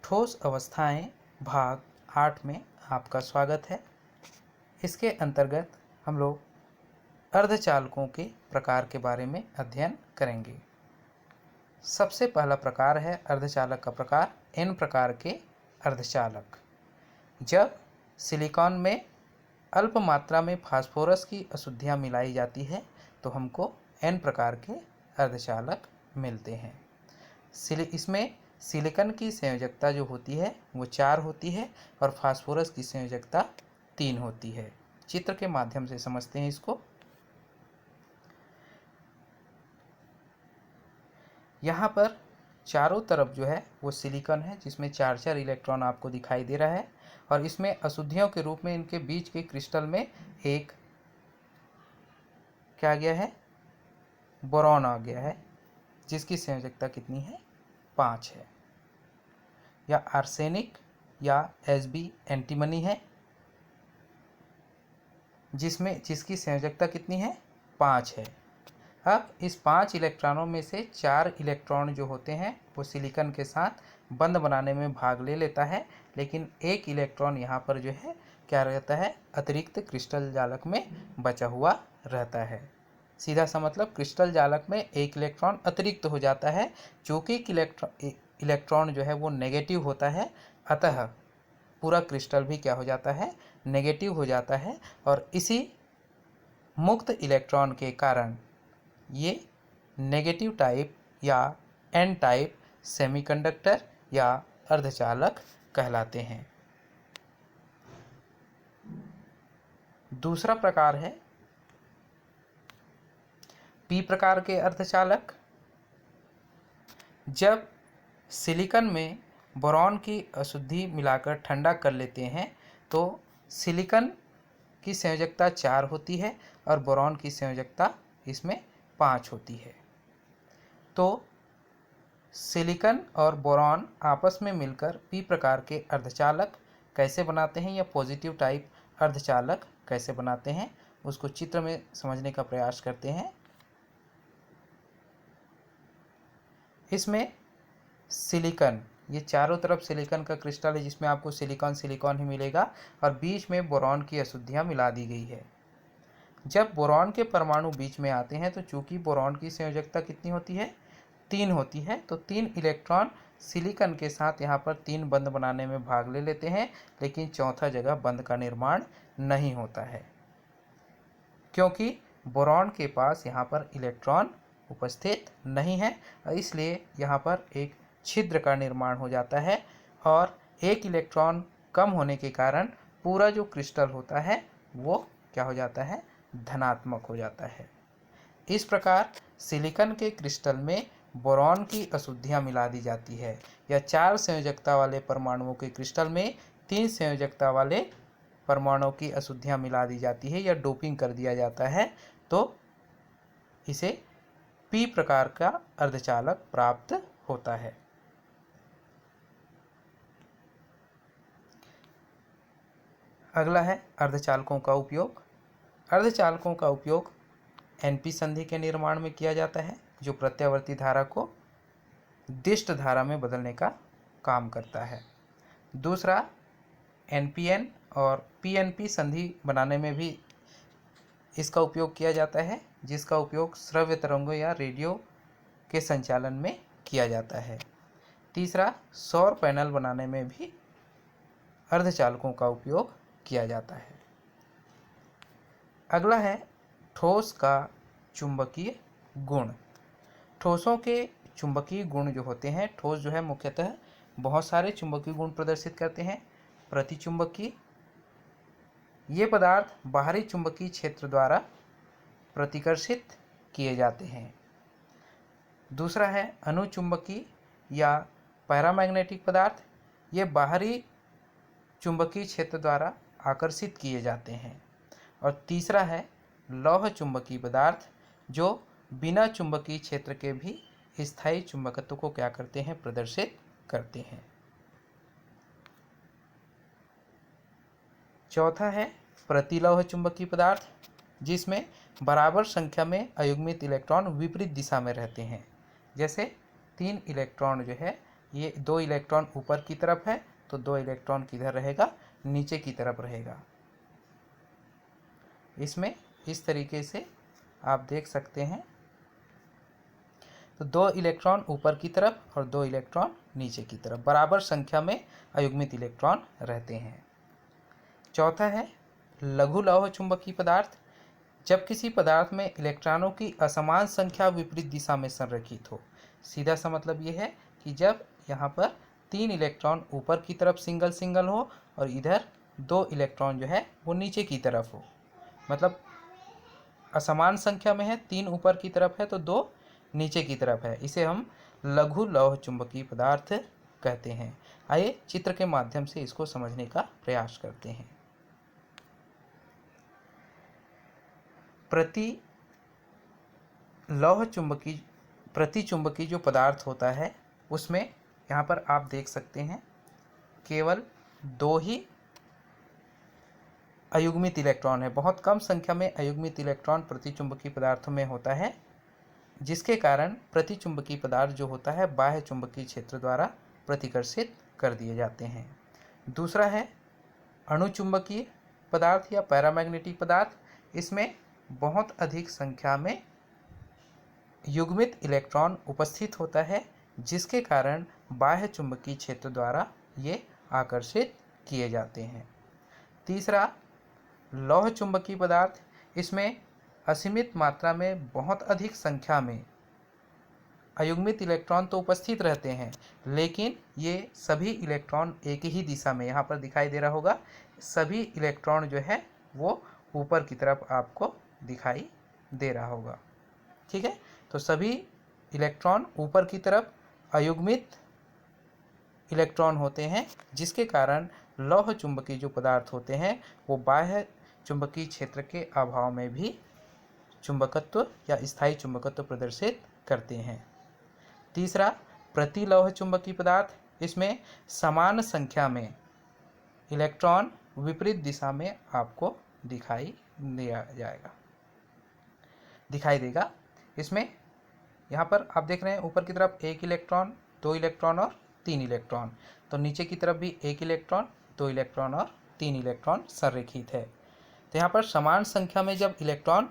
ठोस अवस्थाएं भाग 8 में आपका स्वागत है। इसके अंतर्गत हम लोग अर्धचालकों के प्रकार के बारे में अध्ययन करेंगे। सबसे पहला प्रकार है अर्धचालक का प्रकार एन प्रकार के अर्धचालक। जब सिलिकॉन में अल्प मात्रा में फास्फोरस की अशुद्धियाँ मिलाई जाती है तो हमको एन प्रकार के अर्धचालक मिलते हैं। इसमें सिलिकॉन की संयोजकता जो होती है वो 4 होती है और फास्फोरस की संयोजकता 3 होती है। चित्र के माध्यम से समझते हैं इसको। यहाँ पर चारों तरफ जो है वो सिलिकॉन है जिसमें 4-4 इलेक्ट्रॉन आपको दिखाई दे रहा है और इसमें अशुद्धियों के रूप में इनके बीच के क्रिस्टल में एक क्या आ गया है, बोरॉन आ गया है जिसकी संयोजकता कितनी है, 5 है। या आर्सेनिक या Hb एंटीमनी है जिसकी संयोजकता कितनी है, 5 है। अब इस 5 इलेक्ट्रॉनों में से 4 इलेक्ट्रॉन जो होते हैं वो सिलिकॉन के साथ बंध बनाने में भाग ले लेता है, लेकिन एक इलेक्ट्रॉन यहाँ पर जो है क्या रहता है, अतिरिक्त क्रिस्टल जालक में बचा हुआ रहता है। सीधा सा मतलब क्रिस्टल जालक में एक इलेक्ट्रॉन अतिरिक्त हो जाता है। चूँकि इलेक्ट्रॉन जो है वो नेगेटिव होता है, अतः पूरा क्रिस्टल भी क्या हो जाता है, नेगेटिव हो जाता है और इसी मुक्त इलेक्ट्रॉन के कारण ये नेगेटिव टाइप या एन टाइप सेमीकंडक्टर या अर्धचालक कहलाते हैं। दूसरा प्रकार है पी प्रकार के अर्धचालक। जब सिलिकॉन में बोरॉन की अशुद्धि मिलाकर ठंडा कर लेते हैं तो सिलिकॉन की संयोजकता 4 होती है और बोरॉन की संयोजकता इसमें 5 होती है। तो सिलिकॉन और बोरॉन आपस में मिलकर पी प्रकार के अर्धचालक कैसे बनाते हैं या पॉजिटिव टाइप अर्धचालक कैसे बनाते हैं उसको चित्र में समझने का प्रयास करते हैं। इसमें सिलिकॉन, ये चारों तरफ सिलिकॉन का क्रिस्टल है जिसमें आपको सिलिकॉन सिलिकॉन ही मिलेगा और बीच में बोरॉन की अशुद्धियाँ मिला दी गई है। जब बोरॉन के परमाणु बीच में आते हैं तो चूंकि बोरॉन की संयोजकता कितनी होती है, 3 होती है, तो 3 इलेक्ट्रॉन सिलिकॉन के साथ यहाँ पर 3 बंध बनाने में भाग ले लेते हैं, लेकिन चौथा जगह बंध का निर्माण नहीं होता है क्योंकि बोरॉन के पास यहाँ पर इलेक्ट्रॉन उपस्थित नहीं है, इसलिए यहाँ पर एक छिद्र का निर्माण हो जाता है और एक इलेक्ट्रॉन कम होने के कारण पूरा जो क्रिस्टल होता है वो क्या हो जाता है, धनात्मक हो जाता है। इस प्रकार सिलिकॉन के क्रिस्टल में बोरॉन की अशुद्धियाँ मिला दी जाती है या 4 संयोजकता वाले परमाणुओं के क्रिस्टल में 3 संयोजकता वाले परमाणुओं की अशुद्धियाँ मिला दी जाती है या डोपिंग कर दिया जाता है, तो इसे पी प्रकार का अर्धचालक प्राप्त होता है। अगला है अर्धचालकों का उपयोग। अर्धचालकों का उपयोग एनपी संधि के निर्माण में किया जाता है जो प्रत्यावर्ती धारा को दिष्ट धारा में बदलने का काम करता है। दूसरा एनपीएन और पीएनपी संधि बनाने में भी इसका उपयोग किया जाता है जिसका उपयोग श्रव्य तरंगों या रेडियो के संचालन में किया जाता है। तीसरा सौर पैनल बनाने में भी अर्धचालकों का उपयोग किया जाता है। अगला है ठोस का चुंबकीय गुण। ठोसों के चुंबकीय गुण जो होते हैं, ठोस जो है मुख्यतः बहुत सारे चुंबकीय गुण प्रदर्शित करते हैं। प्रतिचुंबकीय, ये पदार्थ बाहरी चुंबकीय क्षेत्र द्वारा प्रतिकर्षित किए जाते हैं। दूसरा है अनुचुंबकीय या पैरामैग्नेटिक पदार्थ, ये बाहरी चुंबकीय क्षेत्र द्वारा आकर्षित किए जाते हैं। और तीसरा है लौह चुंबकीय पदार्थ जो बिना चुंबकीय क्षेत्र के भी स्थायी चुंबकत्व को क्या करते हैं, प्रदर्शित करते हैं। चौथा है प्रतिलौह चुंबकीय पदार्थ जिसमें बराबर संख्या में अयुग्मित इलेक्ट्रॉन विपरीत दिशा में रहते हैं। जैसे 3 इलेक्ट्रॉन जो है ये 2 इलेक्ट्रॉन ऊपर की तरफ है तो 2 इलेक्ट्रॉन किधर रहेगा, नीचे की तरफ रहेगा। इसमें इस तरीके से आप देख सकते हैं। तो 2 इलेक्ट्रॉन ऊपर की तरफ और 2 इलेक्ट्रॉन नीचे की तरफ बराबर संख्या में अयुग्मित इलेक्ट्रॉन रहते हैं। चौथा है लघु लौह चुंबकीय पदार्थ। जब किसी पदार्थ में इलेक्ट्रॉनों की असमान संख्या विपरीत दिशा में संरेखित हो। सीधा सा मतलब ये है कि जब यहाँ पर 3 इलेक्ट्रॉन ऊपर की तरफ सिंगल सिंगल हो और इधर 2 इलेक्ट्रॉन जो है वो नीचे की तरफ हो, मतलब असमान संख्या में है, 3 ऊपर की तरफ है तो 2 नीचे की तरफ है, इसे हम लघु लौह चुंबकीय पदार्थ कहते हैं। आइए चित्र के माध्यम से इसको समझने का प्रयास करते हैं। प्रतिचुंबकीय जो पदार्थ होता है उसमें यहाँ पर आप देख सकते हैं केवल 2 ही अयुग्मित इलेक्ट्रॉन है। बहुत कम संख्या में अयुग्मित इलेक्ट्रॉन प्रतिचुंबकीय पदार्थों में होता है, जिसके कारण प्रतिचुंबकीय पदार्थ जो होता है बाह्य चुंबकीय क्षेत्र द्वारा प्रतिकर्षित कर दिए जाते हैं। दूसरा है अणुचुंबकीय पदार्थ या पैरामैग्नेटिक पदार्थ। इसमें बहुत अधिक संख्या में युग्मित इलेक्ट्रॉन उपस्थित होता है, जिसके कारण बाह्य चुंबकीय क्षेत्र द्वारा ये आकर्षित किए जाते हैं। तीसरा लौह चुंबकीय पदार्थ। इसमें असीमित मात्रा में बहुत अधिक संख्या में अयुग्मित इलेक्ट्रॉन तो उपस्थित रहते हैं, लेकिन ये सभी इलेक्ट्रॉन एक ही दिशा में, यहाँ पर दिखाई दे रहा होगा, सभी इलेक्ट्रॉन जो है वो ऊपर की तरफ आपको दिखाई दे रहा होगा। ठीक है, तो सभी इलेक्ट्रॉन ऊपर की तरफ अयुग्मित इलेक्ट्रॉन होते हैं, जिसके कारण लौह चुंबकीय जो पदार्थ होते हैं वो बाह्य चुंबकीय क्षेत्र के अभाव में भी चुंबकत्व या स्थायी चुंबकत्व प्रदर्शित करते हैं। तीसरा प्रतिलौह चुंबकीय पदार्थ। इसमें समान संख्या में इलेक्ट्रॉन विपरीत दिशा में आपको दिखाई देगा। इसमें यहाँ पर आप देख रहे हैं ऊपर की तरफ 1 इलेक्ट्रॉन, 2 इलेक्ट्रॉन और 3 इलेक्ट्रॉन, तो नीचे की तरफ भी 1 इलेक्ट्रॉन, 2 इलेक्ट्रॉन और 3 इलेक्ट्रॉन संरेखित है। तो यहाँ पर समान संख्या में जब इलेक्ट्रॉन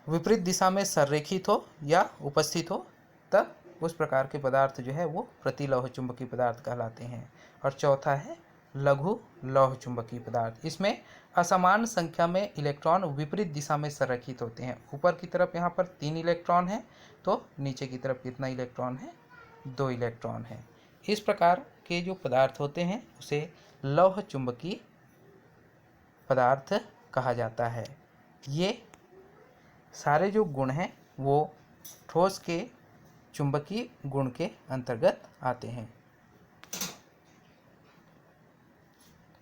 विपरीत दिशा में संरेखित हो या उपस्थित हो तब उस प्रकार के पदार्थ जो है वो प्रतिलौह चुंबकीय पदार्थ कहलाते हैं। और चौथा है लघु लौह चुंबकीय पदार्थ। इसमें असमान संख्या में इलेक्ट्रॉन विपरीत दिशा में संरेखित होते हैं। ऊपर की तरफ यहाँ पर 3 इलेक्ट्रॉन है तो नीचे की तरफ कितना इलेक्ट्रॉन है, 2 इलेक्ट्रॉन है। इस प्रकार के जो पदार्थ होते हैं उसे लौह चुंबकीय पदार्थ कहा जाता है। ये सारे जो गुण हैं वो ठोस के चुंबकीय गुण के अंतर्गत आते हैं।